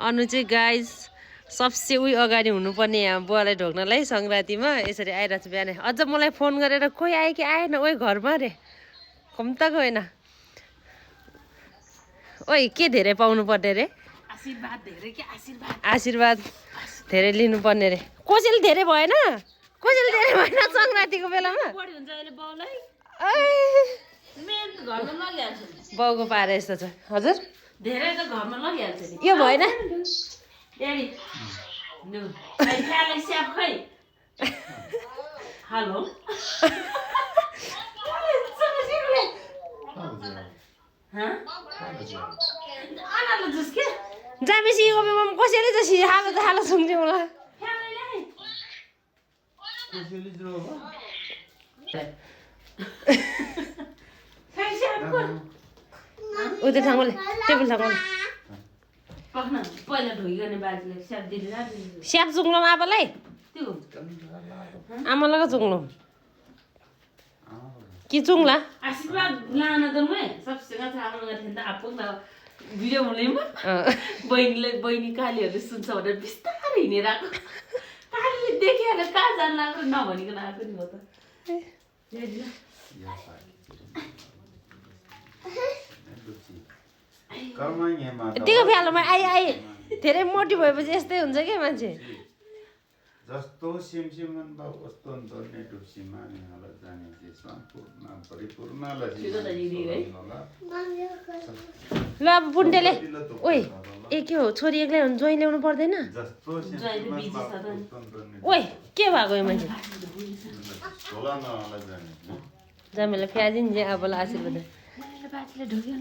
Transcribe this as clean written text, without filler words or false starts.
अनु चाहिँ गाइज सबसे उही अगाडि हुनुपर्ने यहाँ बुवालाई ढोक्नलाई सङ्क्रान्तिमा यसरी आइरहेको छु बिहानै। अझ मलाई फोन गरेर कोही आयो कि आएन ओइ घरमा रे कम्ता गएन। ओइ के धेरै पाउनु पर्ने रे? आशीर्वाद धेरै लिनुपर्ने रे। कसैले धेरै भएन सङ्क्रान्तिको बेलामा बाउको पारे यस्तो छ। हजुर धेरै त घरमा लगिहाल्छ नि यो भएन ड्याडी नु खाइखालाई स्याप खै हेलो आनाले जस के जामेसी गोबेमा कसैले जसी हालो त हालो सुन्थ्यो मलाई उतै ठाउँले टेबल ठाउँले पक्न पहिला ढोइ गर्ने बाजेले स्याप दिनु राख्दिनु स्याप जुङ्लोम आपालाई त्यो आमालाई जुङ्लो कि चुङ्ला आशीर्वाद लान त मैं सबसे का थाहा गर्थेँ नि त आफू न भिडियो हुँदैमा बहिनी कालीहरूले सुन्छ भनेर बिस्तारै हिँडेर आएको कालीले देखेर कहाँ जान लाग्यो नभनिकन आएको नि म त यतिको फ्यालोमा आइ धेरै मोटी भएपछि यस्तै हुन्छ क्या मान्छे जस्तो सिमसिमन बाबु कस्तो हुन्छ नेटुसीमा निहाला जाने देशमा पूर्ण परिपूर्णलाई ल अब बुन्टेले ओइ ए के हो छोरी एक्लै हो ज्वाइँ ल्याउनु पर्दैन जस्तो सिमसिमन ओइ के भएको यो मान्छे होला नहाला जाने जामेलाई फ्यादिन्छ अब आशीर्वाद बाजेले ढोग्यो